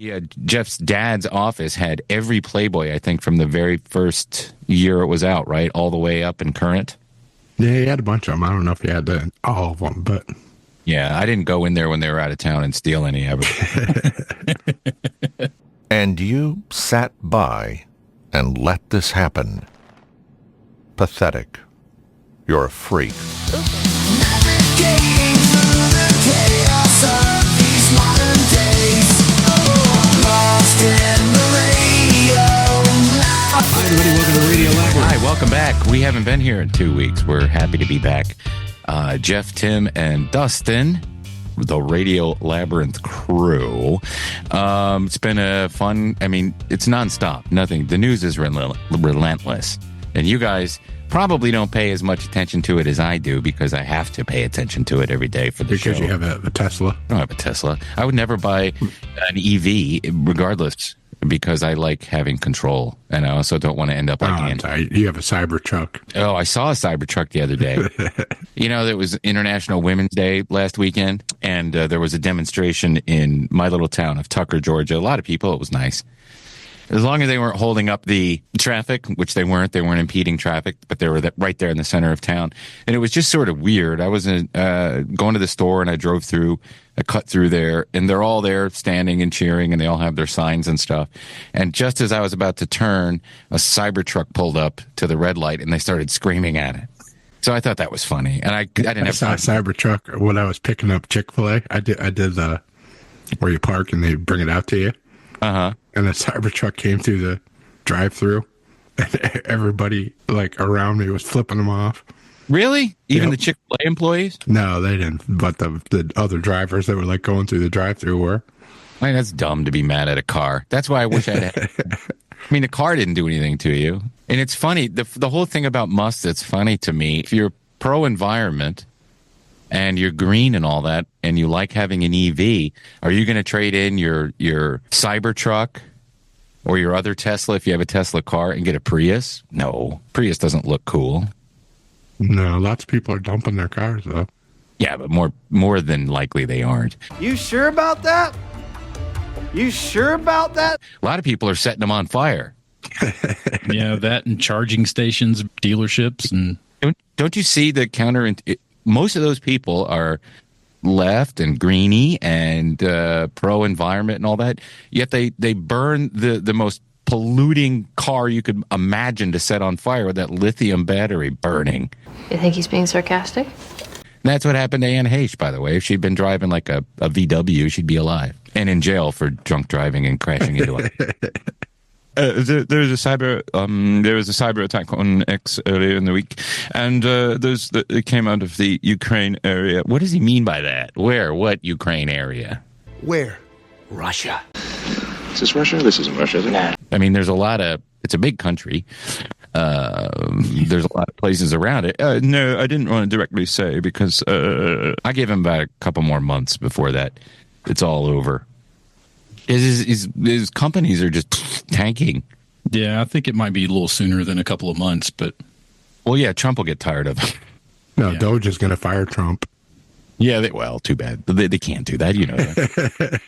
Yeah, Jeff's dad's office had every Playboy, I think, from the very first year it was out, right? All the way up in current. Yeah, he had a bunch of them. I don't know if he had all of them, but... Yeah, I didn't go in there when they were out of town and steal any of it. And you sat by and let this happen. Pathetic. You're a freak. Navigating through the chaos of these modern days. Lost in the radio. Hi, everybody. Welcome to Radio Labyrinth. Hi, welcome back. We haven't been here in 2 weeks. We're happy to be back. Jeff, Tim, and Dustin, the Radio Labyrinth crew. It's been a fun, it's nonstop. Nothing. The news is relentless. And you guys probably don't pay as much attention to it as I do because I have to pay attention to it every day for the show. Because you have a Tesla? I don't have a Tesla. I would never buy an EV regardless because I like having control. And I also don't want to end up like I'm sorry. You have a Cybertruck. Oh, I saw a Cybertruck the other day. There was International Women's Day last weekend, and there was a demonstration in my little town of Tucker, Georgia. A lot of people. It was nice. As long as they weren't holding up the traffic, which they weren't impeding traffic, but they were right there in the center of town. And it was just sort of weird. I was going to the store and I drove through, I cut through there, and they're all there standing and cheering, and they all have their signs and stuff. And just as I was about to turn, a Cybertruck pulled up to the red light and they started screaming at it. So I thought that was funny. And I saw a Cybertruck when I was picking up Chick-fil-A. I did the where you park and they bring it out to you. Uh-huh. And the Cybertruck came through the drive-through, and everybody around me was flipping them off. Really? Even the Chick-fil-A employees? No, they didn't. But the other drivers that were going through the drive-through were. That's dumb to be mad at a car. That's why I wish I'd had. The car didn't do anything to you. And it's funny, the whole thing about Musk that's funny to me, if you're pro-environment and you're green and all that, and you like having an EV, are you going to trade in your Cybertruck or your other Tesla if you have a Tesla car and get a Prius? No, Prius doesn't look cool. No, lots of people are dumping their cars, though. Yeah, but more than likely they aren't. You sure about that? You sure about that? A lot of people are setting them on fire. Yeah, that and charging stations, dealerships, and don't you see the counter? Most of those people are left and greeny and pro-environment and all that. Yet they burn the most polluting car you could imagine to set on fire with that lithium battery burning. You think he's being sarcastic? That's what happened to Anne Heche, by the way. If she'd been driving like a VW, she'd be alive and in jail for drunk driving and crashing into it. There was a cyber attack on X earlier in the week, and it came out of the Ukraine area. What does he mean by that? Where? What Ukraine area? Where? Russia. Is this Russia? This isn't Russia, is it? Nah. It's a big country. There's a lot of places around it. No, I didn't want to directly say because I gave him about a couple more months before that. It's all over. His companies are just tanking. Yeah, I think it might be a little sooner than a couple of months, but... Well, yeah, Trump will get tired of it. No, yeah. Doge is going to fire Trump. Yeah, too bad. They can't do that, you know that.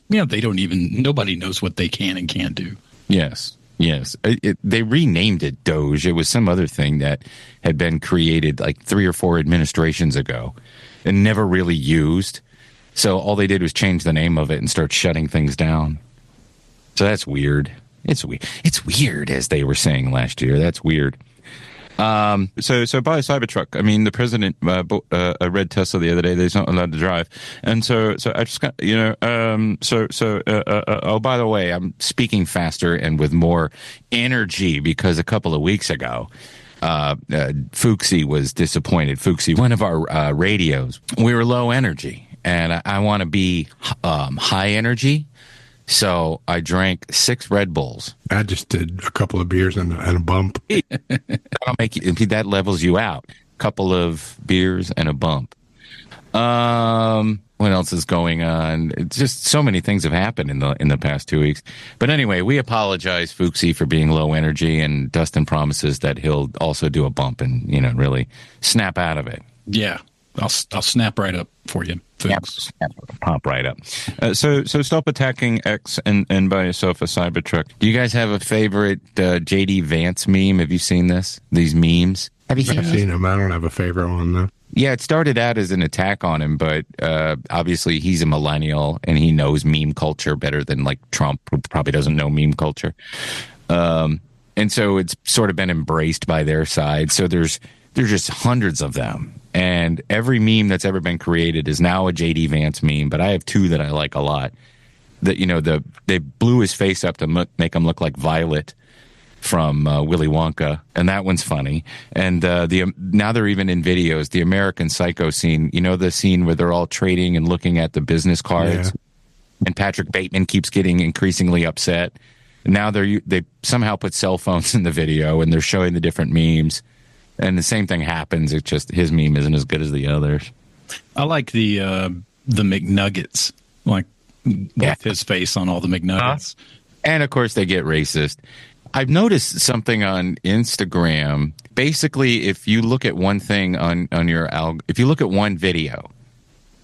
Yeah, nobody knows what they can and can't do. Yes. They renamed it Doge. It was some other thing that had been created like 3 or 4 administrations ago and never really used. So all they did was change the name of it and start shutting things down. So that's weird. It's weird, as they were saying last year. That's weird. So buy a Cybertruck. The president bought a red Tesla the other day that he's not allowed to drive. And so I just got, oh, by the way, I'm speaking faster and with more energy because a couple of weeks ago, Fuxie was disappointed. Fuxie, one of our radios, we were low energy. And I want to be high energy, so I drank 6 Red Bulls. I just did a couple of beers and a bump. That'll make you, that levels you out. A couple of beers and a bump. What else is going on? It's just so many things have happened in the past 2 weeks. But anyway, we apologize, Fuxie, for being low energy, and Dustin promises that he'll also do a bump and really snap out of it. Yeah. I'll snap right up for you, folks. Pop right up. So stop attacking X and buy yourself a Cybertruck. Do you guys have a favorite JD Vance meme? Have you seen this? These memes? Have you seen I've seen them. I don't have a favorite one though. Yeah, it started out as an attack on him, but obviously he's a millennial and he knows meme culture better than like Trump, who probably doesn't know meme culture. And so it's sort of been embraced by their side. So there's just hundreds of them. And every meme that's ever been created is now a JD Vance meme, but I have two that I like a lot. That, you know, they blew his face up to make him look like Violet from Willy Wonka, and that one's funny. And now they're even in videos. The American Psycho scene, you know, the scene where they're all trading and looking at the business cards, and Patrick Bateman keeps getting increasingly upset. And now they somehow put cell phones in the video, and they're showing the different memes. And the same thing happens. It's just his meme isn't as good as the others. I like the McNuggets, like with his face on all the McNuggets. And of course, they get racist. I've noticed something on Instagram. Basically, if you look at one thing if you look at one video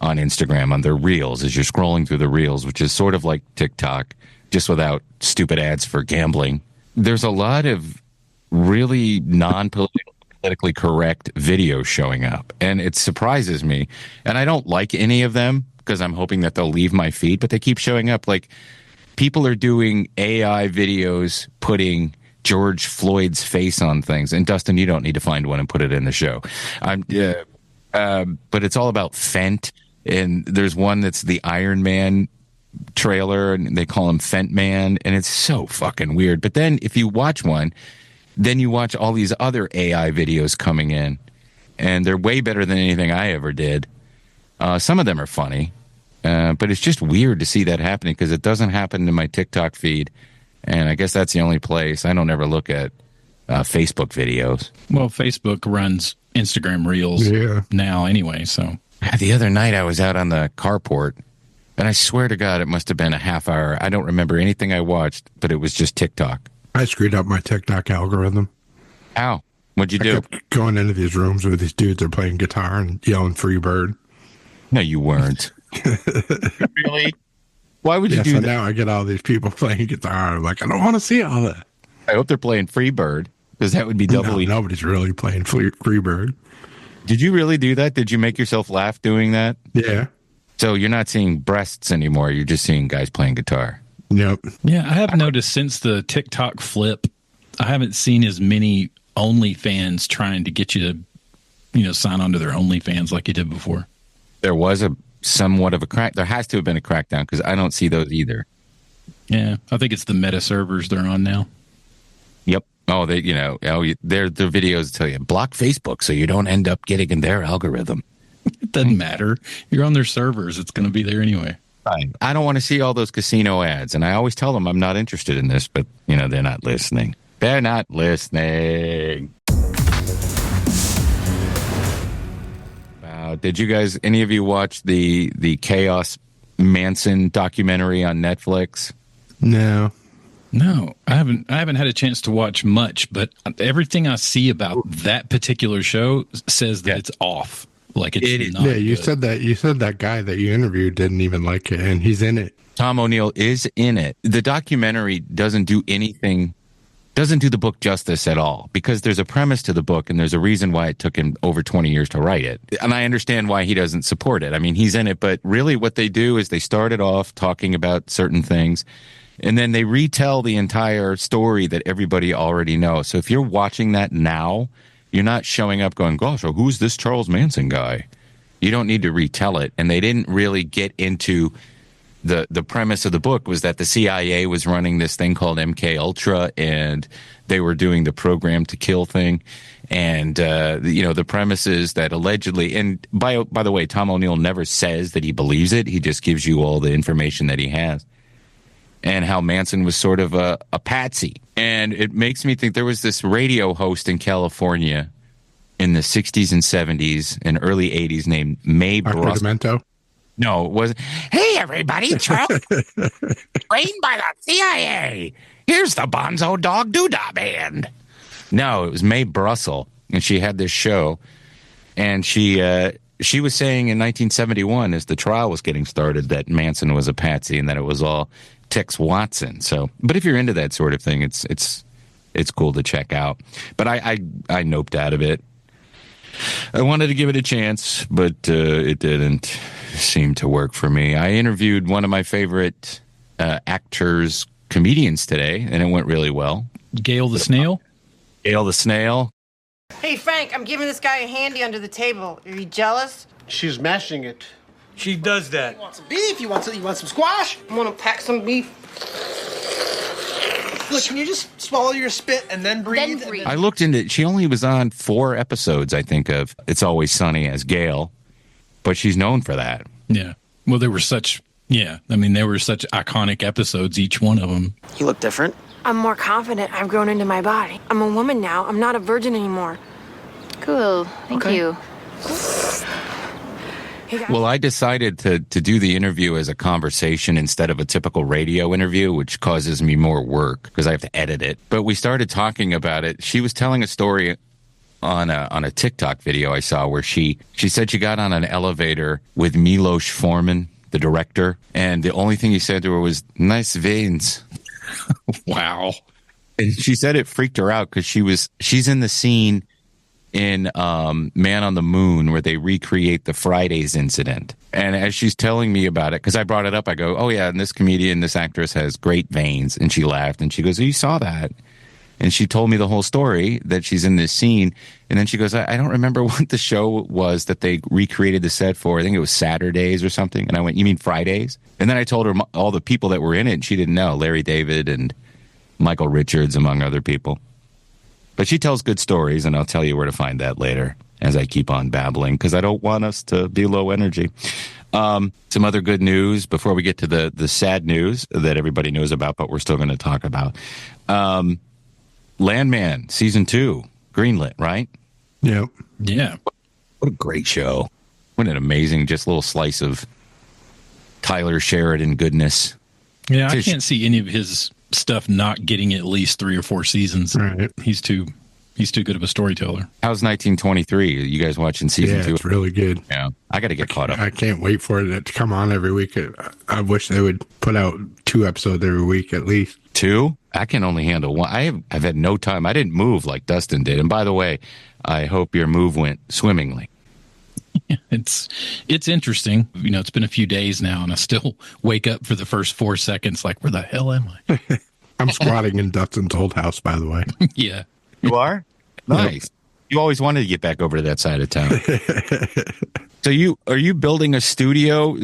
on Instagram on their reels as you're scrolling through the reels, which is sort of like TikTok, just without stupid ads for gambling, there's a lot of really non-politically correct videos showing up, and it surprises me. And I don't like any of them because I'm hoping that they'll leave my feed, but they keep showing up. Like, people are doing AI videos putting George Floyd's face on things. And Dustin, you don't need to find one and put it in the show. But it's all about Fent. And there's one that's the Iron Man trailer, and they call him Fent Man. And it's so fucking weird. But then if you watch one, then you watch all these other AI videos coming in, and they're way better than anything I ever did. Some of them are funny. But it's just weird to see that happening because it doesn't happen in my TikTok feed. And I guess that's the only place. I don't ever look at Facebook videos. Well, Facebook runs Instagram Reels now anyway. So the other night I was out on the carport, and I swear to God, it must have been a half hour. I don't remember anything I watched, but it was just TikTok. I screwed up my TikTok algorithm. How? What'd you do? I kept going into these rooms where these dudes are playing guitar and yelling "Free Bird." No, you weren't. Really? Why would you do that? Now I get all these people playing guitar. I'm like, I don't want to see all that. I hope they're playing Freebird, because that would be doubly. No, nobody's really playing Freebird. Did you really do that? Did you make yourself laugh doing that? Yeah. So you're not seeing breasts anymore. You're just seeing guys playing guitar. Yep. Yeah, I have noticed since the TikTok flip, I haven't seen as many OnlyFans trying to get you to, sign on to their OnlyFans like you did before. There was somewhat of a crack. There has to have been a crackdown because I don't see those either. Yeah, I think it's the meta servers they're on now. Yep. Oh, their videos tell you block Facebook so you don't end up getting in their algorithm. It doesn't matter. You're on their servers. It's going to be there anyway. Fine. I don't want to see all those casino ads, and I always tell them I'm not interested in this, but they're not listening. They're not listening. Did you guys, any of you watch the Chaos Manson documentary on Netflix? No, I haven't had a chance to watch much, but everything I see about that particular show says that it's off. Like it's not. Yeah, you good. said that guy that you interviewed didn't even like it, and he's in it. Tom O'Neill is in it. The documentary doesn't do the book justice at all, because there's a premise to the book and there's a reason why it took him over 20 years to write it. And I understand why he doesn't support it. I mean, he's in it, but really what they do is they started off talking about certain things, and then they retell the entire story that everybody already knows. So if you're watching that now, you're not showing up going, gosh, oh, who's this Charles Manson guy? You don't need to retell it. And they didn't really get into the premise of the book was that the CIA was running this thing called MK Ultra, and they were doing the program to kill thing. And, the premise is that allegedly, and by the way, Tom O'Neill never says that he believes it. He just gives you all the information that he has. And how Manson was sort of a patsy. And it makes me think there was this radio host in California in the 60s and 70s and early 80s named Mae Brussel. No, it wasn't. Hey, everybody, Charles. Trained by the CIA. Here's the Bonzo Dog Doodah Band. No, it was Mae Brussel, and she had this show, and she she was saying in 1971, as the trial was getting started, that Manson was a patsy and that it was all Tex Watson. So, but if you're into that sort of thing, it's cool to check out. But I noped out of it. I wanted to give it a chance, but it didn't seem to work for me. I interviewed one of my favorite actors, comedians today, and it went really well. Gail the Snail? Gail the Snail. Hey, Frank, I'm giving this guy a handy under the table. Are you jealous? She's mashing it. She does that. You want some beef? You want some squash? I want to pack some beef. Look, can you just swallow your spit and then breathe? I looked into it. She only was on 4 episodes, I think, of It's Always Sunny as Gail, but she's known for that. Yeah. Well, they were such iconic episodes, each one of them. You look different. I'm more confident. I've grown into my body. I'm a woman now. I'm not a virgin anymore. Cool. Thank you. Well, I decided to do the interview as a conversation instead of a typical radio interview, which causes me more work because I have to edit it. But we started talking about it. She was telling a story on a TikTok video I saw where she said she got on an elevator with Milos Forman, the director, and the only thing he said to her was, "Nice veins." Wow. And she said it freaked her out because she's in the scene in Man on the Moon where they recreate the Fridays incident. And as she's telling me about it, because I brought it up, I go, "Oh yeah, and this actress has great veins." And she laughed and she goes, "Oh, you saw that?" And she told me the whole story that she's in this scene. And then she goes, I don't remember what the show was that they recreated the set for. I think it was Saturdays or something. And I went, "You mean Fridays?" And then I told her all the people that were in it, and she didn't know. Larry David and Michael Richards, among other people. But she tells good stories, and I'll tell you where to find that later as I keep on babbling, because I don't want us to be low energy. Some other good news before we get to the sad news that everybody knows about, but we're still going to talk about. Landman, Season 2, greenlit, right? Yep. Yeah. What a great show. What an amazing, just little slice of Tyler Sheridan goodness. Yeah, I can't see any of his stuff not getting at least 3 or 4 seasons. Right. He's too good of a storyteller. How's 1923? You guys watching Season 2? Yeah, it's really good. Yeah. I got to get caught up. I can't wait for it to come on every week. I wish they would put out 2 episodes every week at least. 2? I can only handle 1. I've had no time. I didn't move like Dustin did. And by the way, I hope your move went swimmingly. It's interesting. You know, it's been a few days now, and I still wake up for the first 4 seconds like, where the hell am I? I'm squatting in Dustin's old house, by the way. Yeah. You are? Nice. You always wanted to get back over to that side of town. So are you building a studio?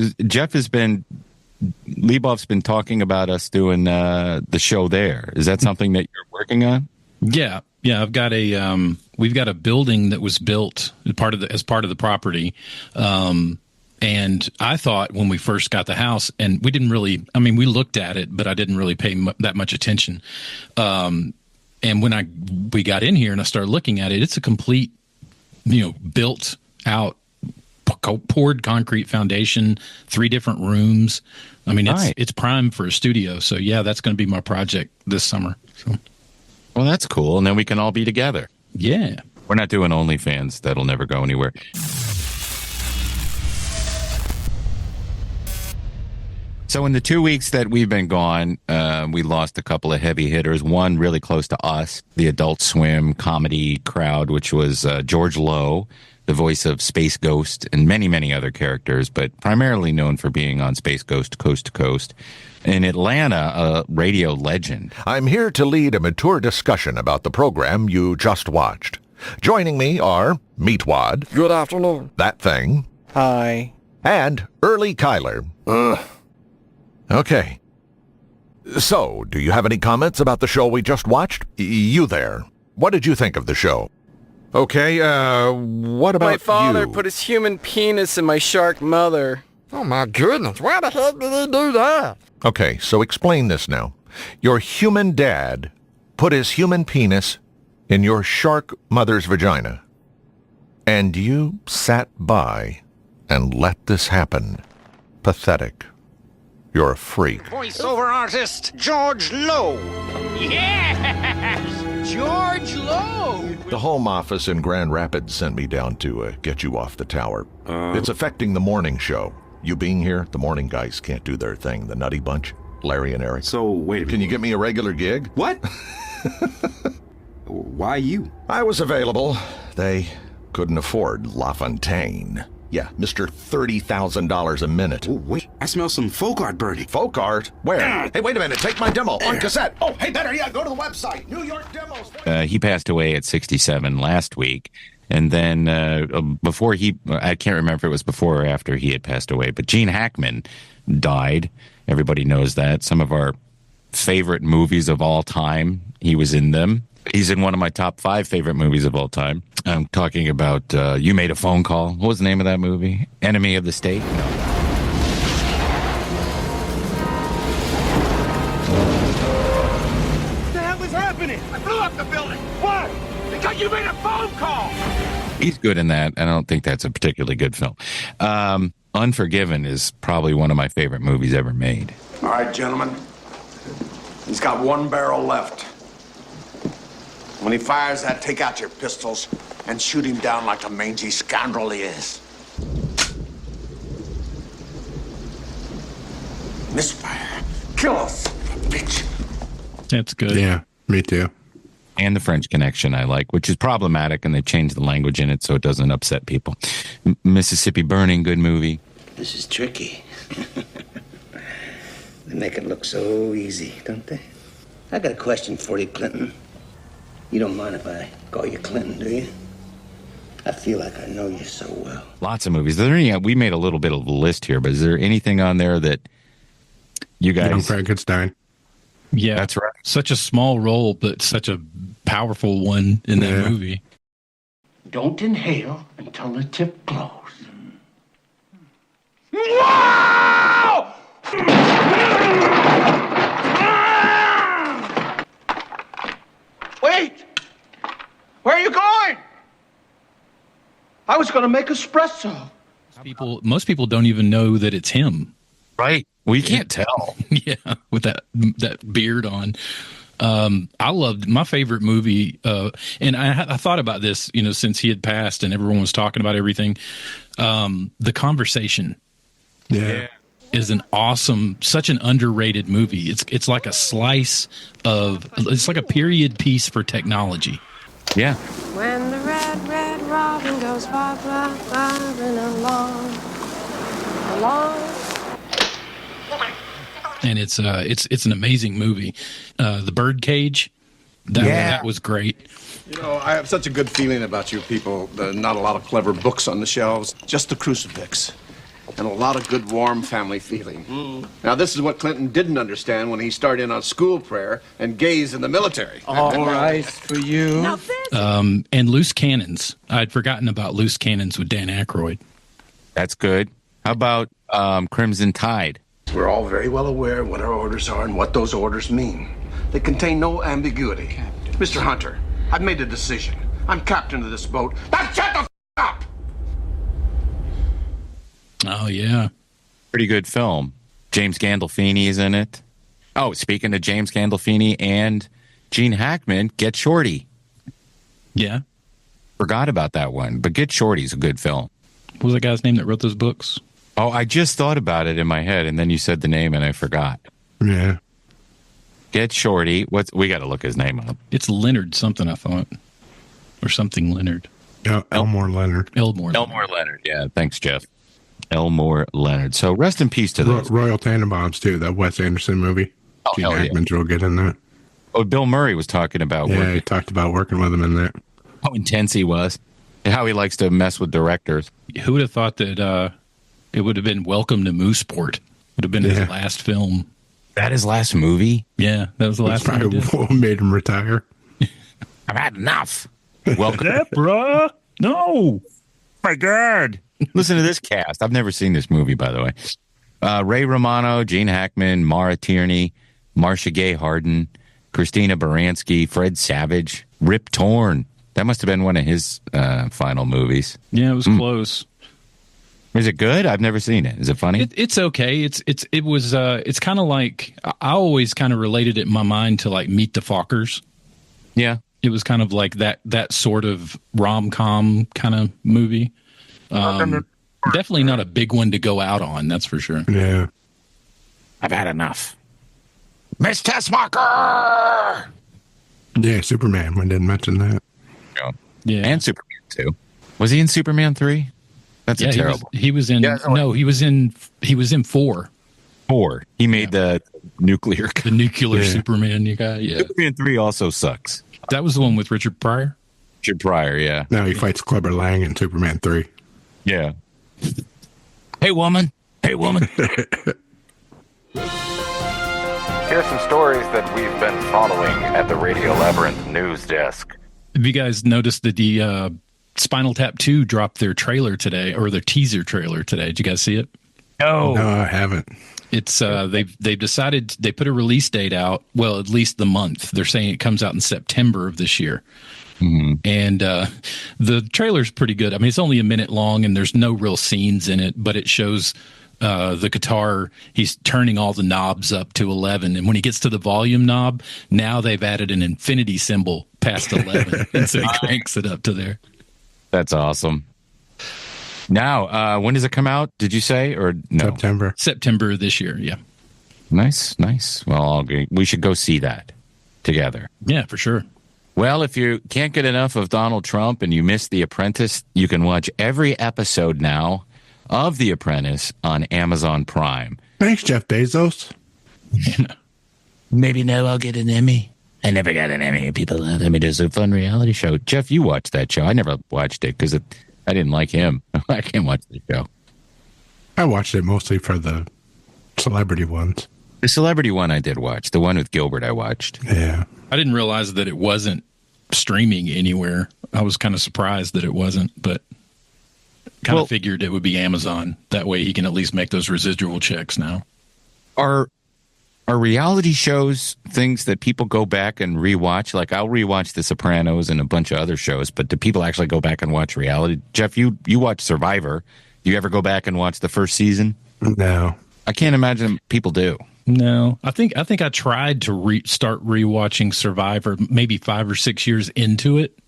Leboff's been talking about us doing the show there. Is that something that you're working on? Yeah. Yeah, I've got we've got a building that was built as part of the property. And I thought when we first got the house, and we didn't really, we looked at it, but I didn't really pay that much attention. And when we got in here and I started looking at it, it's a complete, built out, poured concrete foundation, 3 different rooms. Nice. It's prime for a studio. So yeah, that's going to be my project this summer. So. Well, that's cool. And then we can all be together. Yeah. We're not doing OnlyFans. That'll never go anywhere. So in the 2 weeks that we've been gone, we lost a couple of heavy hitters. One really close to us, the Adult Swim comedy crowd, which was George Lowe, the voice of Space Ghost and many, many other characters, but primarily known for being on Space Ghost Coast to Coast. In Atlanta, a radio legend. I'm here to lead a mature discussion about the program you just watched. Joining me are Meatwad. Good afternoon. That Thing. Hi. And Early Kyler. Okay. So, do you have any comments about the show we just watched? You there. What did you think of the show? Okay, what about My father you? put his human penis in my shark mother. Oh my goodness, why the heck did he do that? Okay, so explain this now. Your human dad put his human penis in your shark mother's vagina. And you sat by and let this happen. Pathetic. You're a freak. Voiceover artist George Lowe. Yes! George Lowe! The home office in Grand Rapids sent me down to get you off the tower. It's affecting the morning show. You being here, the morning guys can't do their thing. The Nutty Bunch, Larry and Eric. So, wait a minute. Can you get me a regular gig? What? Why you? I was available. They couldn't afford LaFontaine. Yeah, Mr. $30,000 a minute. Oh, wait. I smell some folk art, Birdie. Folk art? Where? Hey, wait a minute. Take my demo on cassette. Oh, hey, better yet, go to the website. New York Demos. He passed away at 67 last week. And then I can't remember if it was before or after he had passed away, but Gene Hackman died. Everybody knows that. Some of our favorite movies of all time, he was in them. He's in one of my top 5 favorite movies of all time. I'm talking about You Made a Phone Call. What was the name of that movie? Enemy of the State? No. What the hell is happening? I blew up the building. Why? Because you made a phone call. He's good in that. I don't think that's a particularly good film. Unforgiven is probably one of my favorite movies ever made. All right, gentlemen. He's got 1 barrel left. When he fires that, take out your pistols and shoot him down like the mangy scoundrel he is. Misfire. Kill us, bitch. That's good. Yeah, me too. And The French Connection I like, which is problematic, and they changed the language in it so it doesn't upset people. Mississippi Burning, good movie. This is tricky. They make it look so easy, don't they? I got a question for you, Clinton. You don't mind if I call you Clinton, do you? I feel like I know you so well. Lots of movies. We made a little bit of a list here, but is there anything on there that you guys... Young Frankenstein. Yeah, that's right. Such a small role, but such a powerful one in that movie. Don't inhale until the tip glows. Wow! Wait! Where are you going? I was going to make espresso. Most people don't even know that it's him. Right. Well, you can't tell. Yeah, with that beard on. I loved my favorite movie, and I thought about this, since he had passed and everyone was talking about everything. The Conversation. Yeah. Is such an underrated movie. It's like a slice it's like a period piece for technology. Yeah. When the red robin goes bobbing along. And it's an amazing movie. The Birdcage, that was great. I have such a good feeling about you people. Not a lot of clever books on the shelves, just the crucifix. And a lot of good, warm family feeling. Now, this is what Clinton didn't understand when he started in on school prayer and gays in the military. All right for you. And Loose Cannons. I'd forgotten about Loose Cannons with Dan Aykroyd. That's good. How about Crimson Tide? We're all very well aware of what our orders are and what those orders mean. They contain no ambiguity. Captain. Mr. Hunter, I've made a decision. I'm captain of this boat. Now shut the up! Oh, yeah. Pretty good film. James Gandolfini is in it. Oh, speaking of James Gandolfini and Gene Hackman, Get Shorty. Yeah. Forgot about that one, but Get Shorty's a good film. What was the guy's name that wrote those books? Oh, I just thought about it in my head, and then you said the name, and I forgot. Yeah. Get Shorty. We got to look his name up. It's Leonard something, I thought. Or something Leonard. Elmore Leonard. Elmore Leonard. Yeah, thanks, Jeff. Elmore Leonard. So rest in peace to those. Royal Tenenbaums, too, that Wes Anderson movie. Oh, Gene Hackman's real good in that. Oh, Bill Murray was talking about working. He talked about working with him in that. How intense he was. And how he likes to mess with directors. Who would have thought that it would have been Welcome to Mooseport? Would have been his last film. That his last movie? Yeah, that was the last one. That's probably what made him retire. I've had enough. Welcome. Deborah! No! My God. Listen to this cast. I've never seen this movie, by the way. Ray Romano, Gene Hackman, Mara Tierney, Marcia Gay Harden, Christina Baranski, Fred Savage, Rip Torn. That must have been one of his final movies. Yeah, it was close. Is it good? I've never seen it. Is it funny? It's okay. It's kind of like, I always kind of related it in my mind to like Meet the Fockers. Yeah. It was kind of like that sort of rom-com kind of movie. Definitely not a big one to go out on, that's for sure. Yeah. I've had enough. Miss Tessmacher! Yeah, Superman. We didn't mention that. Yeah. And Superman 2. Was he in Superman 3? That's terrible. He was in he was in 4. 4. He made the nuclear Superman guy. Yeah. Superman 3 also sucks. That was the one with Richard Pryor? Richard Pryor, yeah. No, he fights Clubber Lang in Superman 3. Yeah. Hey, woman. Hey, woman. Here's some stories that we've been following at the Radio Labyrinth news desk. Have you guys noticed that the Spinal Tap 2 dropped their trailer today, or their teaser trailer today? Did you guys see it? No, I haven't. It's they've decided, they put a release date out. Well, at least the month. They're saying it comes out in September of this year. Mm-hmm. And the trailer's pretty good. I mean, it's only a minute long, and there's no real scenes in it, but it shows the guitar. He's turning all the knobs up to 11, and when he gets to the volume knob, now they've added an infinity symbol past 11, and so he cranks it up to there. That's awesome. Now, when does it come out? Did you say, or no? September this year. Yeah. Nice. Well, we should go see that together. Yeah, for sure. Well, if you can't get enough of Donald Trump and you missed The Apprentice, you can watch every episode now of The Apprentice on Amazon Prime. Thanks, Jeff Bezos. Maybe now I'll get an Emmy. I never got an Emmy. People laugh at me. There's a fun reality show. Jeff, you watched that show. I never watched it because I didn't like him. I can't watch the show. I watched it mostly for the celebrity ones. The celebrity one I did watch. The one with Gilbert I watched. Yeah. I didn't realize that it wasn't streaming anywhere. I was kind of surprised that it wasn't, but kind of figured it would be Amazon. That way he can at least make those residual checks now. Are reality shows things that people go back and rewatch? Like, I'll rewatch The Sopranos and a bunch of other shows, but do people actually go back and watch reality? Jeff, you watch Survivor. Do you ever go back and watch the first season? No. I can't imagine people do. No. I think I tried to start rewatching Survivor maybe 5 or 6 years into it.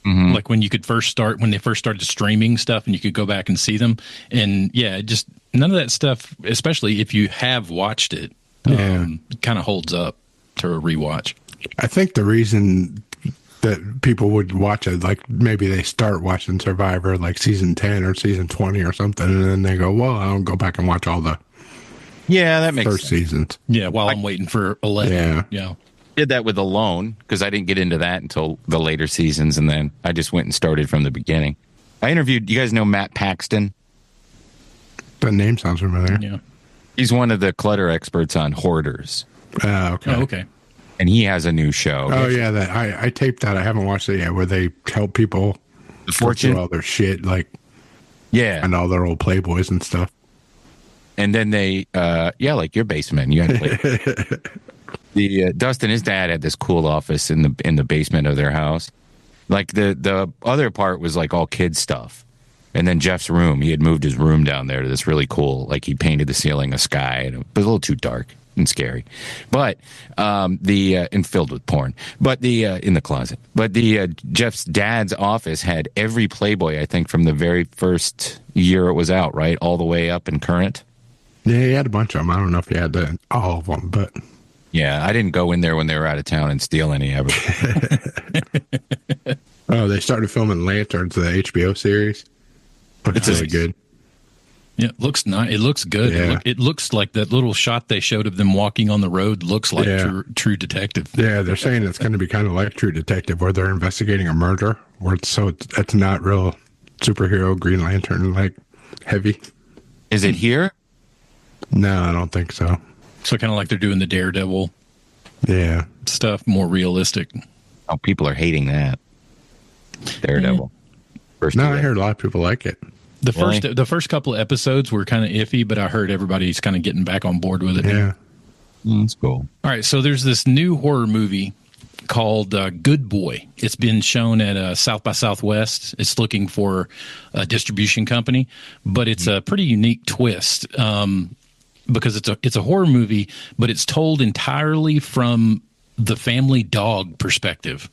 Mm-hmm. Like when they first started streaming stuff and you could go back and see them. And yeah, just none of that stuff, especially if you have watched it, kind of holds up to a rewatch. I think the reason that people would watch it, like maybe they start watching Survivor like season 10 or season 20 or something, and then they go, well, I'll go back and watch all the that makes first seasons. Yeah, while I'm waiting for 11. Yeah. Did that with Alone because I didn't get into that until the later seasons, and then I just went and started from the beginning. I interviewed, you guys know Matt Paxton? That name sounds familiar. Yeah. He's one of the clutter experts on Hoarders. Okay. Oh, okay. And he has a new show. Oh, yeah. That I taped that. I haven't watched it yet, where they help people The Fortune? all their shit, like, and all their old Playboys and stuff. And then they, like your basement. You had to play. Dustin, his dad had this cool office in the basement of their house. Like the other part was like all kids stuff. And then Jeff's room, he had moved his room down there to this really cool, like he painted the ceiling a sky. And it was a little too dark and scary, but and filled with porn. But in the closet. But Jeff's dad's office had every Playboy, I think, from the very first year it was out, right, all the way up and current. Yeah, he had a bunch of them. I don't know if he had all of them, but yeah, I didn't go in there when they were out of town and steal any of it. Oh, they started filming Lanterns, the HBO series. It's really good. Yeah, it looks nice. It looks good. Yeah. It looks like that little shot they showed of them walking on the road looks like True Detective. Yeah, they're saying it's going to be kind of like True Detective, where they're investigating a murder, where it's not real superhero Green Lantern like heavy. Is it here? No, I don't think so. So kind of like they're doing the Daredevil stuff, more realistic. Oh, people are hating that. Daredevil. I heard a lot of people like it. The first couple of episodes were kind of iffy, but I heard everybody's kind of getting back on board with it. Yeah. That's cool. All right, so there's this new horror movie called Good Boy. It's been shown at South by Southwest. It's looking for a distribution company, but it's a pretty unique twist because it's a horror movie, but it's told entirely from the family dog perspective.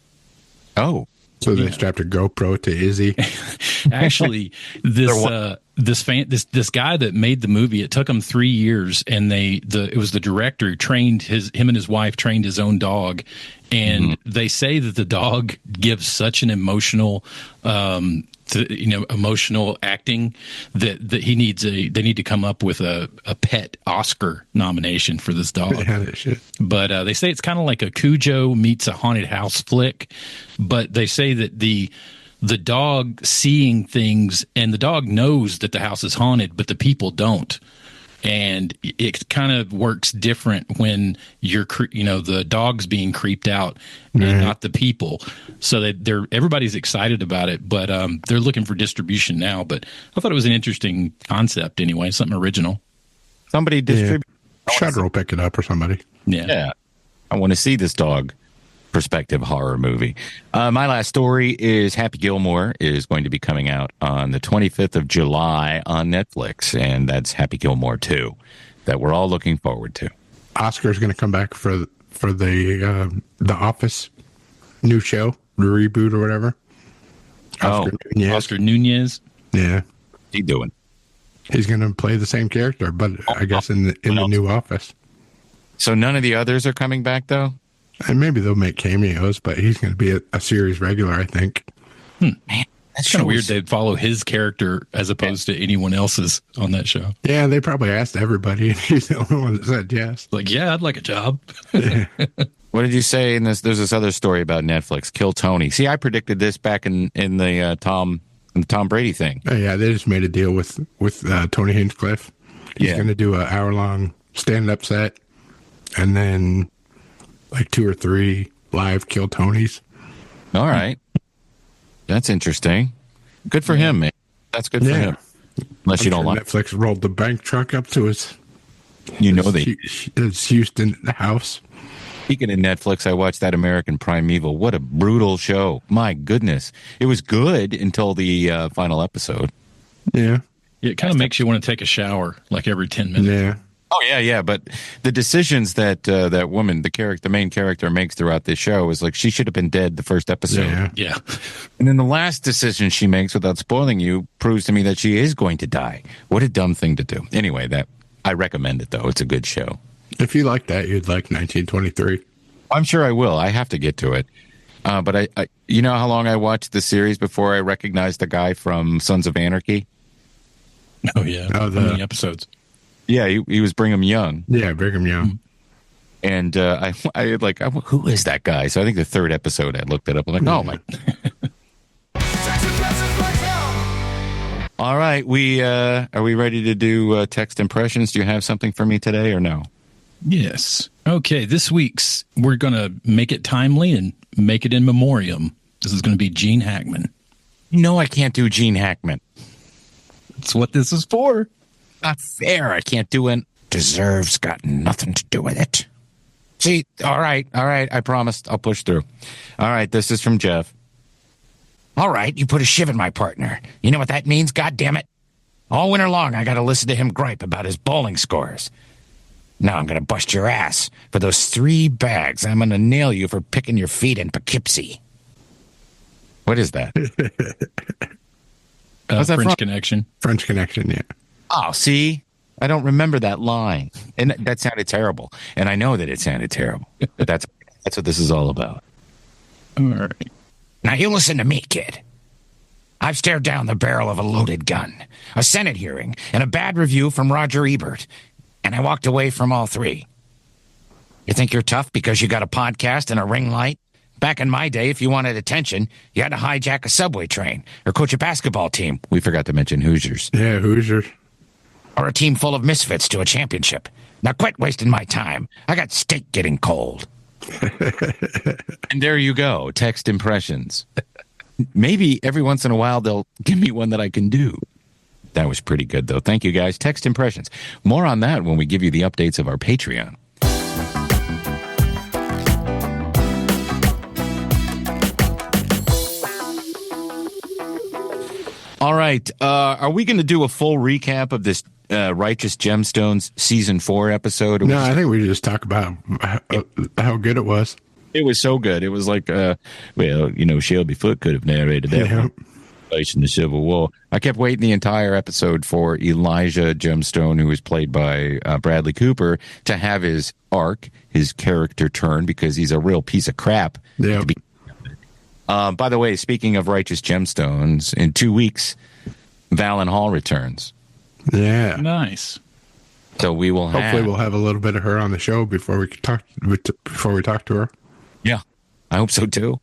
Oh. So they strapped a GoPro to Izzy. Actually, this guy that made the movie, it took him 3 years, and it was the director who trained him and his wife trained his own dog, and they say that the dog gives such an emotional emotional acting that they need to come up with a pet Oscar nomination for this dog. Yeah, that shit. But they say it's kind of like a Cujo meets a haunted house flick, but they say that the dog seeing things, and the dog knows that the house is haunted, but the people don't. And it kind of works different when the dog's being creeped out and not the people. So everybody's excited about it, but they're looking for distribution now. But I thought it was an interesting concept anyway, something original. Somebody distribute. Shudder will pick it up or somebody. Yeah. I want to see this dog perspective horror movie. My last story is Happy Gilmore is going to be coming out on the 25th of July on Netflix, and that's Happy Gilmore 2 that we're all looking forward to. Oscar's going to come back for the Office new show, the reboot or whatever. Oscar Nunez. Yeah. What's he doing? He's going to play the same character, but I guess in the new Office. So none of the others are coming back, though? And maybe they'll make cameos, but he's going to be a series regular, I think. Man, that's kind of weird they'd follow his character as opposed to anyone else's on that show. Yeah, they probably asked everybody, and he's the only one that said yes. Like, yeah, I'd like a job. What did you say in this? There's this other story about Netflix, Kill Tony. See, I predicted this back in the Tom Brady thing. Oh, yeah, they just made a deal with Tony Hinchcliffe. He's going to do an hour-long stand-up set, and then like 2 or 3 live Kill Tonys. All right. That's interesting. Good for him, man. That's good for him. Unless you don't like Netflix rolled the bank truck up to his Houston house. Speaking of Netflix, I watched that American Primeval. What a brutal show. My goodness. It was good until the final episode. Yeah. It kind of makes you want to take a shower like every 10 minutes. Yeah. Oh, yeah. But the decisions that that woman, the main character, makes throughout this show is like she should have been dead the first episode. Yeah. And then the last decision she makes, without spoiling you, proves to me that she is going to die. What a dumb thing to do. Anyway, I recommend it, though. It's a good show. If you like that, you'd like 1923. I'm sure I will. I have to get to it. But I you know how long I watched the series before I recognized the guy from Sons of Anarchy? Oh, yeah. How many episodes? Yeah, he was Brigham Young. Yeah, Brigham Young. And I who is that guy? So I think the 3rd episode I looked it up. I'm like, oh my. All right, are we ready to do text impressions? Do you have something for me today or no? Yes. Okay, this week's we're going to make it timely and make it in memoriam. This is going to be Gene Hackman. No, I can't do Gene Hackman. That's what this is for. Not fair. I can't do it. Deserves got nothing to do with it. See, all right. I promised I'll push through. All right, this is from Jeff. All right, you put a shiv in my partner. You know what that means, goddammit? All winter long, I got to listen to him gripe about his bowling scores. Now I'm going to bust your ass. For those 3 bags, I'm going to nail you for picking your feet in Poughkeepsie. What is that? What's that French Connection. French Connection, yeah. Oh, see? I don't remember that line. And that sounded terrible. And I know that it sounded terrible. But that's what this is all about. All right. Now you listen to me, kid. I've stared down the barrel of a loaded gun, a Senate hearing, and a bad review from Roger Ebert. And I walked away from all 3. You think you're tough because you got a podcast and a ring light? Back in my day, if you wanted attention, you had to hijack a subway train or coach a basketball team. We forgot to mention Hoosiers. Yeah, Hoosiers. Or a team full of misfits to a championship. Now quit wasting my time. I got steak getting cold. And there you go, text impressions. Maybe every once in a while they'll give me one that I can do. That was pretty good, though. Thank you, guys. Text impressions. More on that when we give you the updates of our Patreon. All right. Are we going to do a full recap of this Righteous Gemstones season 4 episode? No, I think we just talk about how good it was. It was so good. It was like, Shelby Foote could have narrated that one. In the Civil War. I kept waiting the entire episode for Elijah Gemstone, who was played by Bradley Cooper, to have his arc, his character turn, because he's a real piece of crap. Yeah. By the way, speaking of Righteous Gemstones, in 2 weeks, Valen Hall returns. Yeah. Nice. So we will hopefully we'll have a little bit of her on the show before we talk to her. Yeah, I hope so too.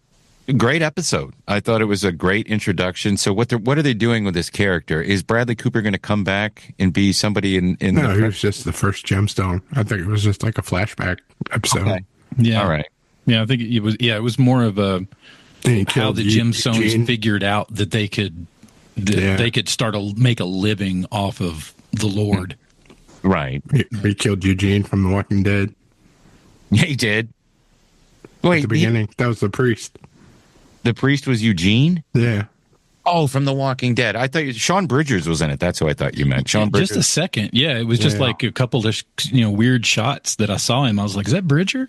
Great episode. I thought it was a great introduction. So what are they doing with this character? Is Bradley Cooper going to come back and be somebody in No, he was just the first Gemstone. I think it was just like a flashback episode. Okay. Yeah. All right. Yeah, I think it was. Yeah, it was more of a how the Gemstones Gene. figured out that they could they could start make a living off of the Lord. Right. He killed Eugene from The Walking Dead. Yeah, he did. Wait, at the beginning, that was the priest. The priest was Eugene? Yeah. Oh, from The Walking Dead. I thought Sean Bridgers was in it. That's who I thought you meant. Sean Bridgers. Just a second. Yeah, it was just like a couple of weird shots that I saw him. I was like, is that Bridger?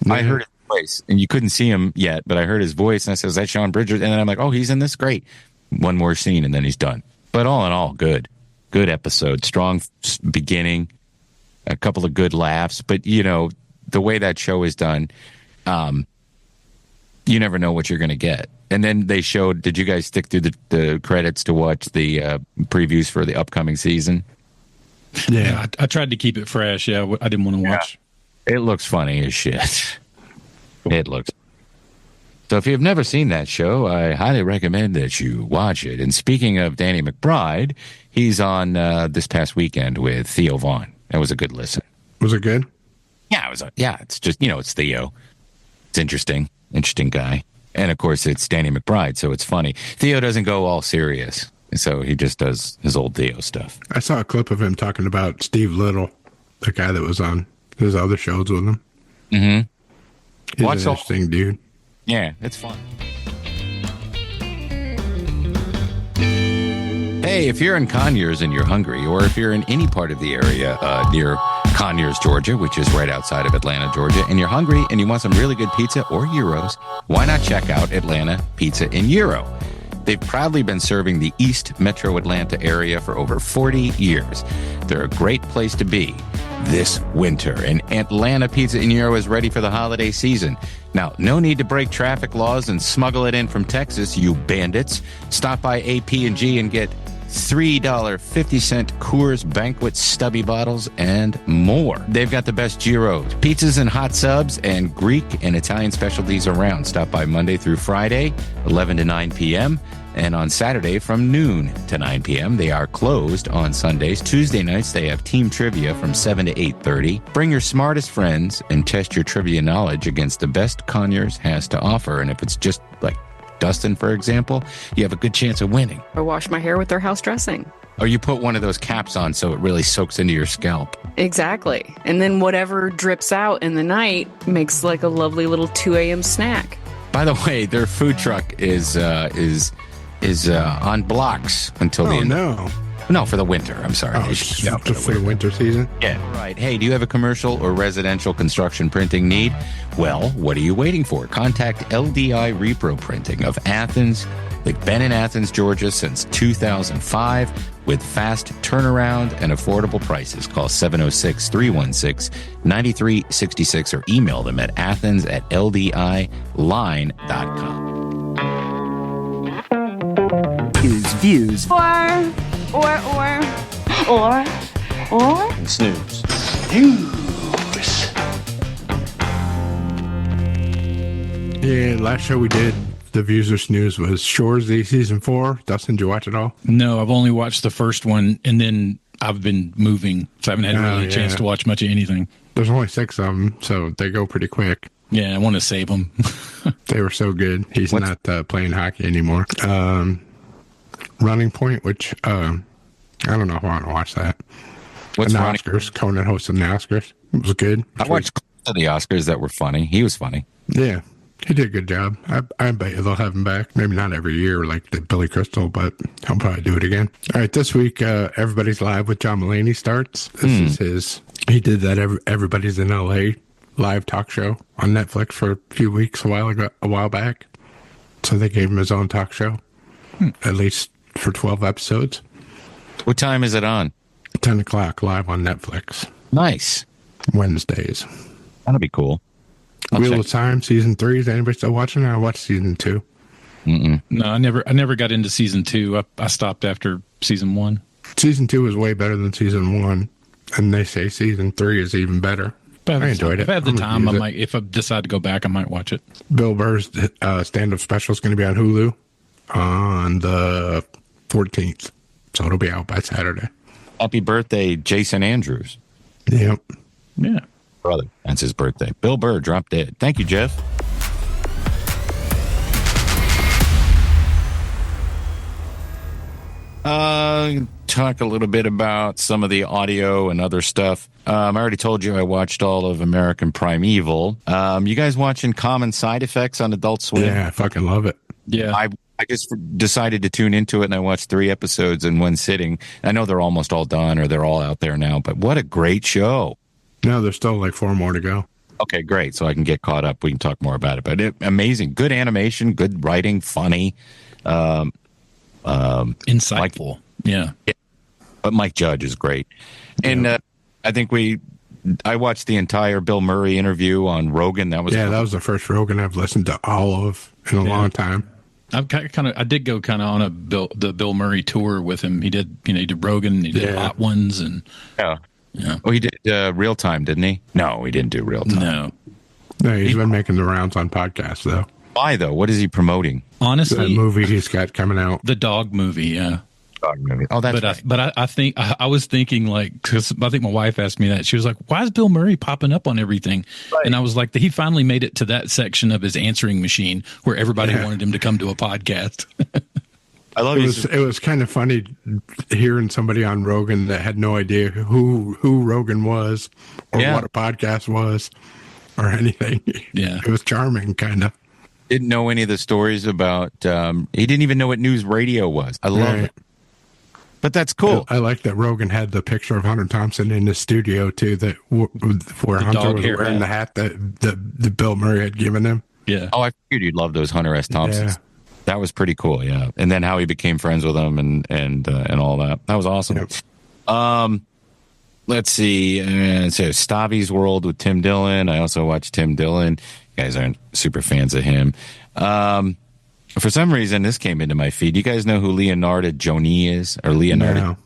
I heard his voice, and you couldn't see him yet, but I heard his voice, and I said, is that Sean Bridgers? And then I'm like, oh, he's in this? Great. One more scene, and then he's done. But all in all, good. Good episode. Strong beginning. A couple of good laughs. But, the way that show is done, you never know what you're going to get. And then they showed, did you guys stick through the credits to watch the previews for the upcoming season? Yeah, I tried to keep it fresh. Yeah, I didn't want to watch. It looks funny as shit. It looks. So if you've never seen that show, I highly recommend that you watch it. And speaking of Danny McBride, he's on this past weekend with Theo Vaughn. That was a good listen. Was it good? Yeah, it's just, it's Theo. It's interesting guy. And of course, it's Danny McBride, so it's funny. Theo doesn't go all serious, so he just does his old Theo stuff. I saw a clip of him talking about Steve Little, the guy that was on his other shows with him. Mm-hmm. He's an interesting dude. Yeah, it's fun. Hey, if you're in Conyers and you're hungry, or if you're in any part of the area near Conyers, Georgia, which is right outside of Atlanta, Georgia, and you're hungry and you want some really good pizza or gyros, why not check out Atlanta Pizza and Gyro? They've proudly been serving the East Metro Atlanta area for over 40 years. They're a great place to be this winter, and Atlanta Pizza and Gyro is ready for the holiday season. Now, no need to break traffic laws and smuggle it in from Texas, you bandits. Stop by AP&G and get $3.50 Coors Banquet stubby bottles and more. They've got the best gyros, pizzas and hot subs, and Greek and Italian specialties around. Stop by Monday through Friday, 11 to 9 p.m., and on Saturday from noon to 9 p.m. They are closed on Sundays. Tuesday nights, they have team trivia from 7 to 8:30. Bring your smartest friends and test your trivia knowledge against the best Conyers has to offer. And if it's just like Dustin, for example, you have a good chance of winning. Or wash my hair with their house dressing. Or you put one of those caps on so it really soaks into your scalp. Exactly. And then whatever drips out in the night makes like a lovely little 2 a.m. snack. By the way, their food truck is on blocks until the end. No, for the winter. I'm sorry. For the winter season? Yeah. Right. Hey, do you have a commercial or residential construction printing need? Well, what are you waiting for? Contact LDI Repro Printing of Athens. They've been in Athens, Georgia since 2005 with fast turnaround and affordable prices. Call 706-316-9366 or email them at athens@ldiline.com. Views. Or. And Snooze. Yeah, last show we did, the Views or Snooze, was Shoresy Season 4. Dustin, did you watch it all? No, I've only watched the first one, and then I've been moving, so I haven't had really a chance to watch much of anything. There's only 6 of them, so they go pretty quick. Yeah, I want to save them. They were so good. He's not playing hockey anymore. Running Point, which I don't know if I want to watch that. What's the Running? Oscars? Conan hosted the Oscars. It was good. I watched the Oscars that were funny. He was funny. Yeah. He did a good job. I bet they'll have him back. Maybe not every year like the Billy Crystal, but he'll probably do it again. All right, this week, Everybody's Live with John Mulaney starts. This is his. He did that Everybody's in L.A. live talk show on Netflix for a few weeks a while back. So they gave him his own talk show, at least for 12 episodes. What time is it on? 10 o'clock live on Netflix. Nice. Wednesdays. That'll be cool. Wheel of Time season 3. Is anybody still watching? I watched season 2. No, I never got into season 2. I stopped after season 1. Season 2 is way better than season 1, and they say season 3 is even better. I enjoyed it. If I have the time, I might. If I decide to go back, I might watch it. Bill Burr's stand-up special is going to be on Hulu on the 14th, so it'll be out by Saturday. Happy birthday, Jason Andrews. Yep. Yeah. Brother. That's his birthday. Bill Burr dropped dead. Thank you, Jeff. Talk a little bit about some of the audio and other stuff. I already told you I watched all of American Primeval. You guys watching Common Side Effects on Adult Swim? Yeah, I fucking love it. Yeah. I just decided to tune into it, and I watched 3 episodes in one sitting. I know they're almost all done, or they're all out there now, but what a great show. No, there's still like 4 more to go. Okay, great. So I can get caught up. We can talk more about it. But amazing. Good animation, good writing, funny. Insightful. Yeah. But Mike Judge is great. And I think I watched the entire Bill Murray interview on Rogan. That was the first Rogan I've listened to all of in a long time. I did go on the Bill Murray tour with him. He did Rogan, he did Hot Ones, and yeah. Oh, he did Real Time, didn't he? No, he didn't do Real Time. No, he's been making the rounds on podcasts though. Why though? What is he promoting? Honestly, that movie he's got coming out, the dog movie. Yeah. Dog movie. Oh, that's right. But I think I was thinking because I think my wife asked me that. She was like, "Why is Bill Murray popping up on everything?" Right. And I was like, "He finally made it to that section of his answering machine where everybody wanted him to come to a podcast." I love it was kind of funny hearing somebody on Rogan that had no idea who Rogan was or what a podcast was or anything. Yeah, it was charming, kind of. Didn't know any of the stories about. He didn't even know what news radio was. I love it. But that's cool. I like that Rogan had the picture of Hunter Thompson in the studio too. That where Hunter was wearing the hat that Bill Murray had given him. Yeah. Oh, I figured you'd love those Hunter S. Thompsons. Yeah. That was pretty cool. Yeah. And then how he became friends with them and all that. That was awesome. Yep. Let's see. So Stabby's World with Tim Dillon. I also watched Tim Dillon. You guys aren't super fans of him. For some reason, this came into my feed. You guys know who Leonardo Joni is, or Leonardo? No.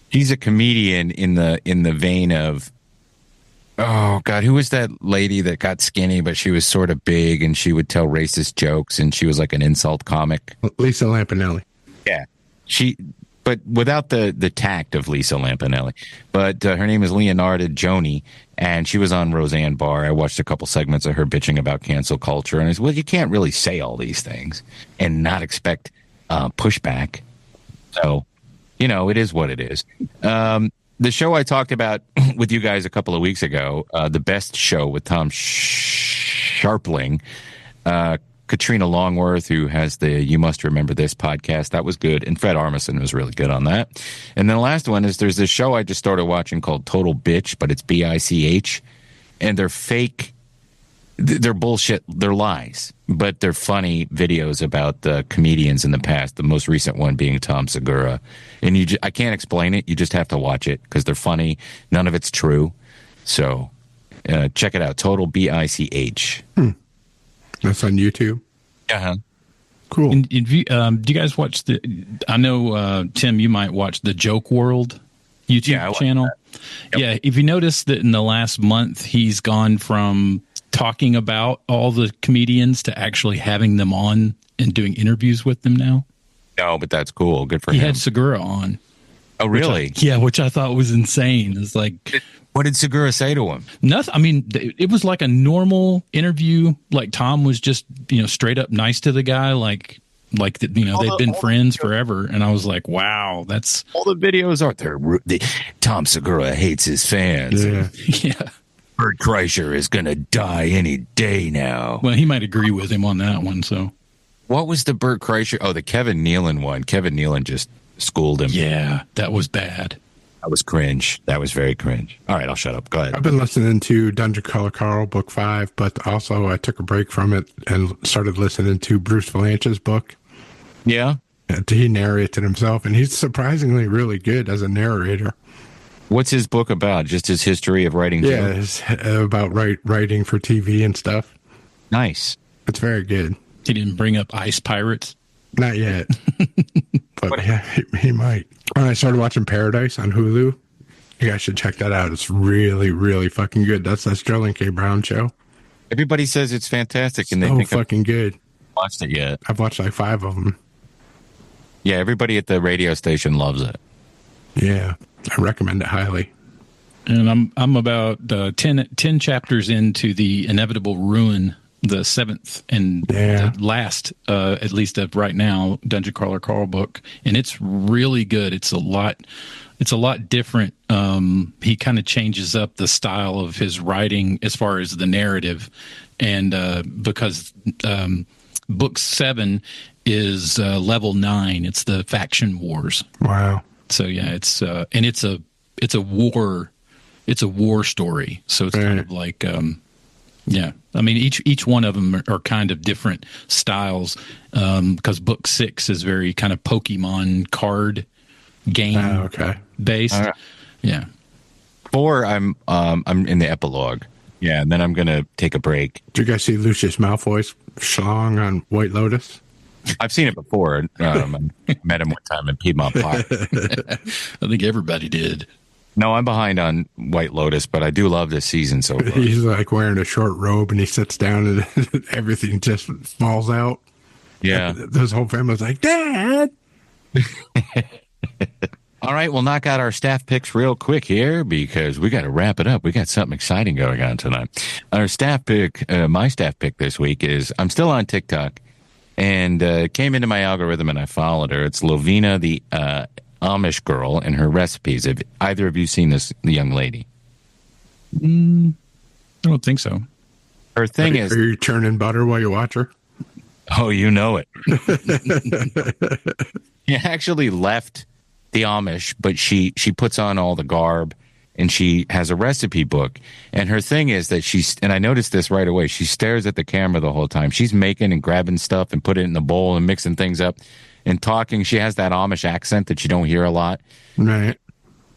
He's a comedian in the vein of, oh God, who was that lady that got skinny, but she was sort of big and she would tell racist jokes and she was like an insult comic? Lisa Lampanelli. Yeah, but without the tact of Lisa Lampanelli. But her name is Leonardo Joni, and she was on Roseanne Barr. I watched a couple segments of her bitching about cancel culture, and I said, well, you can't really say all these things and not expect pushback. So, it is what it is. The show I talked about with you guys a couple of weeks ago, The Best Show with Tom Sharpling, Katrina Longworth, who has the You Must Remember This podcast. That was good. And Fred Armisen was really good on that. And then the last one is there's this show I just started watching called Total Bitch, but it's BICH. And they're fake. They're bullshit. They're lies. But they're funny videos about the comedians in the past. The most recent one being Tom Segura. And I can't explain it. You just have to watch it because they're funny. None of it's true. So check it out. Total BICH. That's on YouTube. Uh-huh. Cool. And do you guys watch I know, Tim, you might watch the Joke World YouTube channel. Yep. Yeah. If you notice that in the last month, he's gone from talking about all the comedians to actually having them on and doing interviews with them now. No, but that's cool. Good for him. He had Segura on. Oh, really? Which I thought was insane. It's like, what did Segura say to him? Nothing. I mean, it was like a normal interview. Like Tom was just, straight up nice to the guy. Like they've been friends forever. And I was like, wow, that's all the videos are there. Tom Segura hates his fans. Yeah. Yeah. Bert Kreischer is going to die any day now. Well, he might agree with him on that one. So, what was the Bert Kreischer? Oh, the Kevin Nealon one. Kevin Nealon just schooled him. Yeah, that was bad. That was cringe. That was very cringe. All right, I'll shut up. Go ahead. I've been listening to Dungeon Crawler Carl, book 5, but also I took a break from it and started listening to Bruce Valanche's book. Yeah? He narrated himself, and he's surprisingly really good as a narrator. What's his book about? Just his history of writing? Yeah, it's about writing for TV and stuff. Nice. It's very good. He didn't bring up Ice Pirates? Not yet. But yeah, he might. I started watching Paradise on Hulu. You guys should check that out. It's really, really fucking good. That's that Sterling K. Brown show. Everybody says it's fantastic, and they so think fucking good. Watched it yet? I've watched like 5 of them. Yeah, everybody at the radio station loves it. Yeah, I recommend it highly. And I'm about 10 chapters into The Inevitable Ruin, the 7th and the last, at least of right now, Dungeon Crawler Carl book, and it's really good. It's a lot different. He kind of changes up the style of his writing as far as the narrative, and because book 7 is level 9, it's the faction wars. Wow. So yeah, it's and it's a war story. So it's kind of like. Yeah, I mean each one of them are kind of different styles, because book 6 is very kind of Pokemon card game based. Yeah. 4, I'm in the epilogue. Yeah, and then I'm gonna take a break. Did you guys see Lucius Malfoy's schlong on White Lotus? I've seen it before. I met him one time in Piedmont Park. I think everybody did. No, I'm behind on White Lotus, but I do love this season so far. He's like wearing a short robe and he sits down and everything just falls out. Yeah. His whole family's like, Dad! All right, we'll knock out our staff picks real quick here because we got to wrap it up. We got something exciting going on tonight. Our staff pick, my staff pick this week is, I'm still on TikTok and came into my algorithm and I followed her. It's Lovina, the Amish girl, and her recipes. Have either of you seen this, the young lady? I don't think so. Her thing is... Are you churning butter while you watch her? Oh, you know it. She actually left the Amish, but she puts on all the garb, and she has a recipe book. And her thing is that and I noticed this right away, she stares at the camera the whole time. She's making and grabbing stuff and putting it in the bowl and mixing things up. And talking, she has that Amish accent that you don't hear a lot. Right.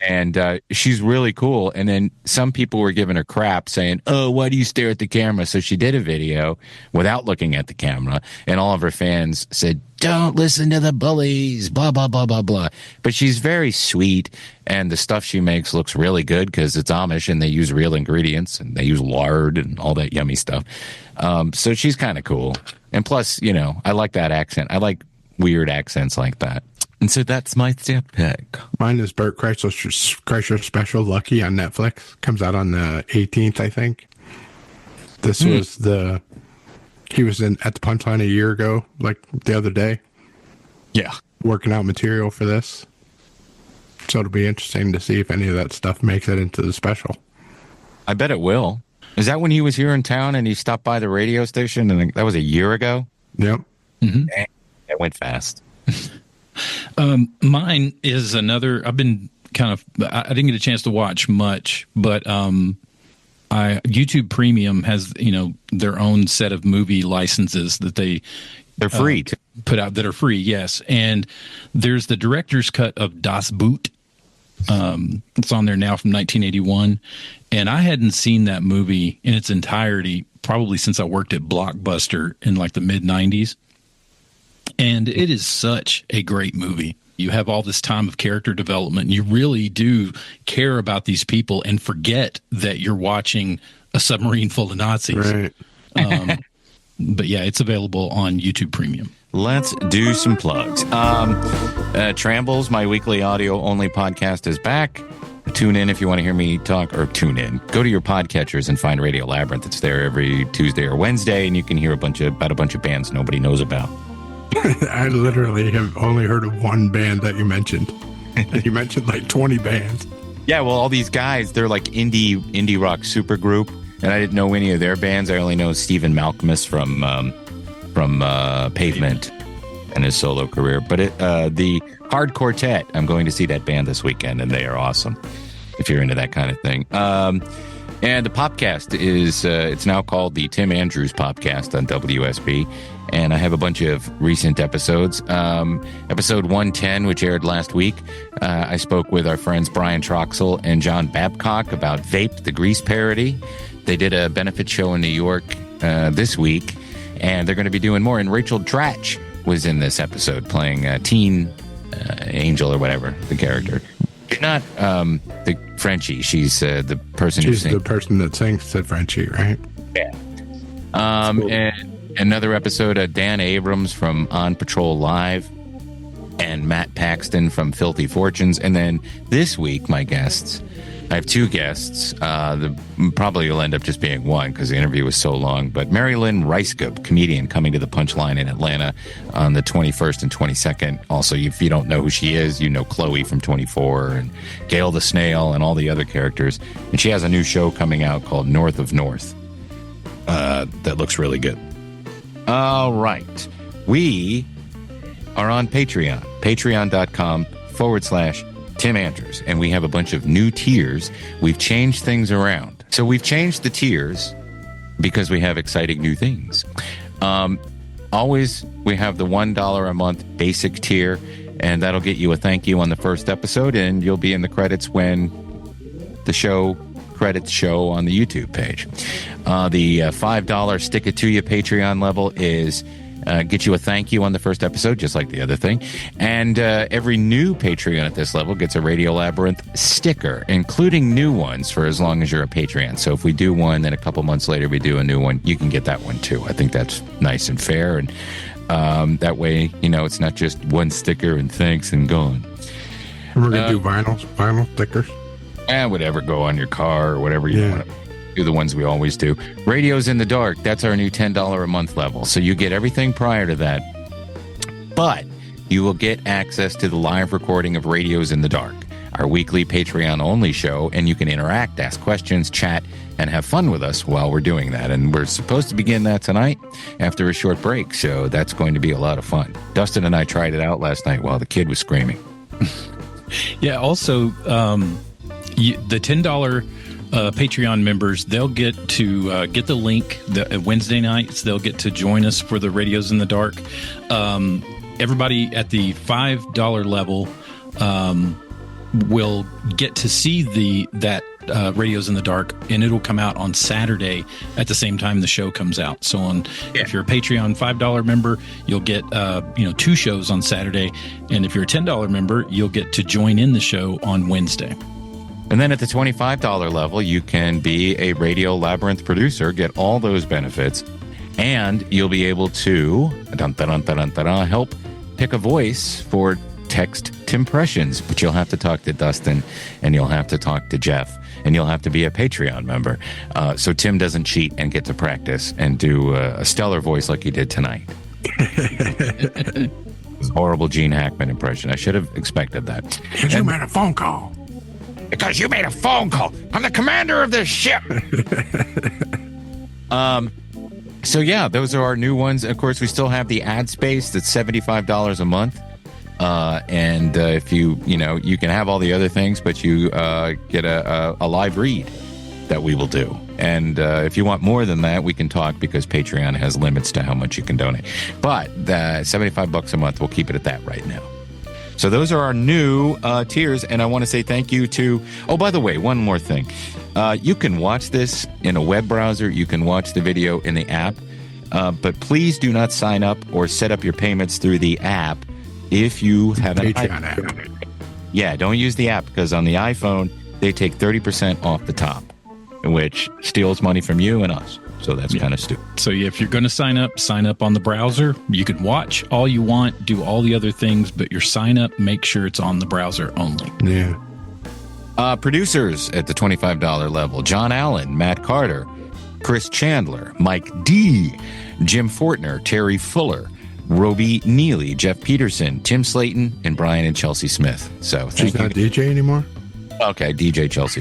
And she's really cool. And then some people were giving her crap saying, oh, why do you stare at the camera? So she did a video without looking at the camera. And all of her fans said, don't listen to the bullies, blah, blah, blah, blah, blah. But she's very sweet. And the stuff she makes looks really good because it's Amish and they use real ingredients and they use lard and all that yummy stuff. So she's kind of cool. And plus, I like that accent. I like weird accents like that. And so that's my staff pick. Mine is Bert Kreischer's special, Lucky, on Netflix. Comes out on the 18th, I think. This was he was at the Punchline a year ago, like the other day. Yeah. Working out material for this. So it'll be interesting to see if any of that stuff makes it into the special. I bet it will. Is that when he was here in town and he stopped by the radio station? And that was a year ago? Yep. Mm-hmm. It went fast. Mine is another. I've been kind of. I didn't get a chance to watch much, but YouTube Premium has their own set of movie licenses that they're free to put out that are free. Yes, and there's the director's cut of Das Boot. It's on there now from 1981, and I hadn't seen that movie in its entirety probably since I worked at Blockbuster in like the mid 90s. And it is such a great movie. You have all this time of character development. And you really do care about these people and forget that you're watching a submarine full of Nazis. Right. But yeah, it's available on YouTube Premium. Let's do some plugs. Trambles, my weekly audio-only podcast, is back. Tune in if you want to hear me talk, or tune in. Go to your podcatchers and find Radio Labyrinth. It's there every Tuesday or Wednesday, and you can hear about a bunch of bands nobody knows about. I literally have only heard of one band that you mentioned. And you mentioned like 20 bands. Yeah, well, all these guys, they're like indie rock supergroup, and I didn't know any of their bands. I only know Stephen Malkmus from Pavement and his solo career. But the Hard Quartet, I'm going to see that band this weekend, and they are awesome if you're into that kind of thing. And the Popcast is, it's now called the Tim Andrews Popcast on WSB. And I have a bunch of recent episodes. Episode 110, which aired last week, I spoke with our friends Brian Troxel and John Babcock about Vape, the Grease parody. They did a benefit show in New York this week, and they're going to be doing more. And Rachel Dratch was in this episode playing Teen Angel or whatever, the character. She's not the Frenchie. She's the person who sings. She's the person that sings the Frenchie, right? Yeah. And another episode of Dan Abrams from On Patrol Live and Matt Paxton from Filthy Fortunes. And then this week, my guests, I have two guests. Probably will end up just being one because the interview was so long. But Mary Lynn Rajskub, comedian, coming to the Punchline in Atlanta on the 21st and 22nd. Also, if you don't know who she is, you know Chloe from 24 and Gail the Snail and all the other characters. And she has a new show coming out called North of North that looks really good. All right. We are on Patreon, patreon.com/Tim Andrews. And we have a bunch of new tiers. We've changed things around. So we've changed the tiers because we have exciting new things. Always, we have the $1 a month basic tier, and that'll get you a thank you on the first episode, and you'll be in the credits when the credits show on the YouTube page. The $5 Stick It To You Patreon level is get you a thank you on the first episode, just like the other thing. And every new Patreon at this level gets a Radio Labyrinth sticker, including new ones for as long as you're a Patreon. So if we do one, then a couple months later we do a new one, you can get that one too. I think that's nice and fair. And that way, it's not just one sticker and thanks and gone. And we're going to do vinyl stickers. And whatever, go on your car or whatever you want to do, the ones we always do. Radios in the Dark, that's our new $10 a month level. So you get everything prior to that, but you will get access to the live recording of Radios in the Dark, our weekly Patreon-only show, and you can interact, ask questions, chat, and have fun with us while we're doing that. And we're supposed to begin that tonight after a short break, so that's going to be a lot of fun. Dustin and I tried it out last night while the kid was screaming. Yeah, also, the $10 Patreon members, they'll get to get the link Wednesday nights. They'll get to join us for the Radios in the Dark. Everybody at the $5 level will get to see that Radios in the Dark, and it'll come out on Saturday at the same time the show comes out. So if you're a Patreon $5 member, you'll get 2 shows on Saturday, and if you're a $10 member, you'll get to join in the show on Wednesday. And then at the $25 level, you can be a Radio Labyrinth producer, get all those benefits, and you'll be able to help pick a voice for text Timpressions. But you'll have to talk to Dustin, and you'll have to talk to Jeff, and you'll have to be a Patreon member. So Tim doesn't cheat and get to practice and do a stellar voice like he did tonight. It was a horrible Gene Hackman impression. I should have expected that. Because you made a phone call. Because you made a phone call. I'm the commander of this ship. So yeah, those are our new ones. Of course, we still have the ad space that's $75 a month. And if you can have all the other things, but you get a live read that we will do. And if you want more than that, we can talk because Patreon has limits to how much you can donate. But the $75 a month, we'll keep it at that right now. So those are our new tiers, and I want to say thank you to... Oh, by the way, one more thing. You can watch this in a web browser. You can watch the video in the app. But please do not sign up or set up your payments through the app if you have an Patreon app. Yeah, don't use the app because on the iPhone, they take 30% off the top, which steals money from you and us. So that's kind of stupid. So if you're going to sign up on the browser. You can watch all you want, do all the other things, but your sign up, make sure it's on the browser only. Yeah. Producers at the $25 level: John Allen, Matt Carter, Chris Chandler, Mike D, Jim Fortner, Terry Fuller, Roby Neely, Jeff Peterson, Tim Slayton, and Brian and Chelsea Smith. So she's not a DJ anymore? Okay, DJ Chelsea.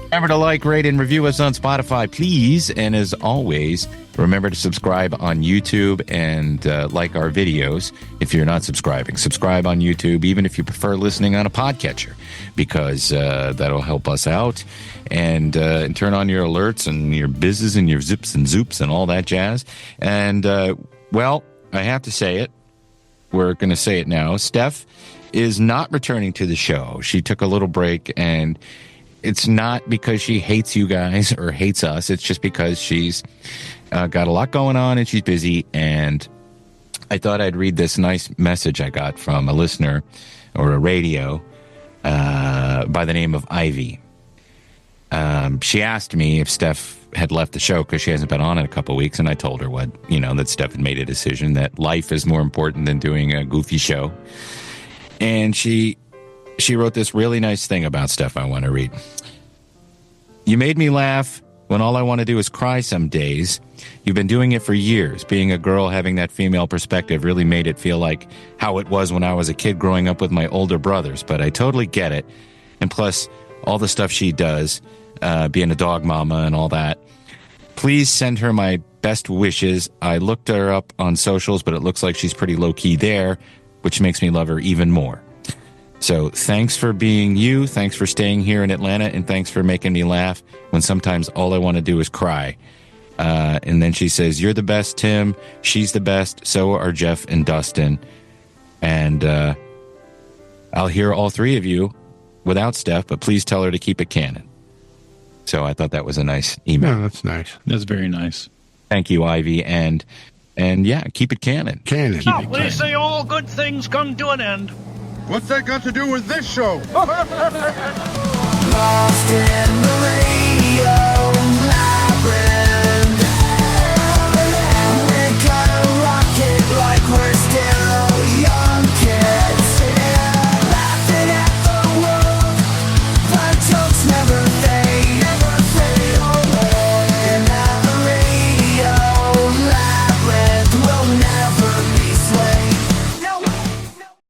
Remember to like, rate, and review us on Spotify, please. And as always, remember to subscribe on YouTube and like our videos if you're not subscribing. Subscribe on YouTube, even if you prefer listening on a podcatcher, because that'll help us out. And turn on your alerts and your bizzes and your zips and zoops and all that jazz. And, well, I have to say it. We're going to say it now. Steph is not returning to the show. She took a little break, and it's not because she hates you guys or hates us. It's just because she's got a lot going on and she's busy. And I thought I'd read this nice message I got from a listener or a radio by the name of Ivy. She asked me if Steph had left the show because she hasn't been on in a couple of weeks, and I told her that Steph had made a decision that life is more important than doing a goofy show. And she wrote this really nice thing about Steph I want to read. You made me laugh when all I want to do is cry some days. You've been doing it for years. Being a girl, having that female perspective really made it feel like how it was when I was a kid growing up with my older brothers. But I totally get it. And plus, all the stuff she does, being a dog mama and all that. Please send her my best wishes. I looked her up on socials, but it looks like she's pretty low-key there, which makes me love her even more. So thanks for being you. Thanks for staying here in Atlanta. And thanks for making me laugh when sometimes all I want to do is cry. And then she says, you're the best, Tim. She's the best. So are Jeff and Dustin. And I'll hear all three of you without Steph, but please tell her to keep it canon. So I thought that was a nice email. No, that's nice. That's very nice. Thank you, Ivy. And yeah, keep it canon. Canon. They say all good things come to an end. What's that got to do with this show?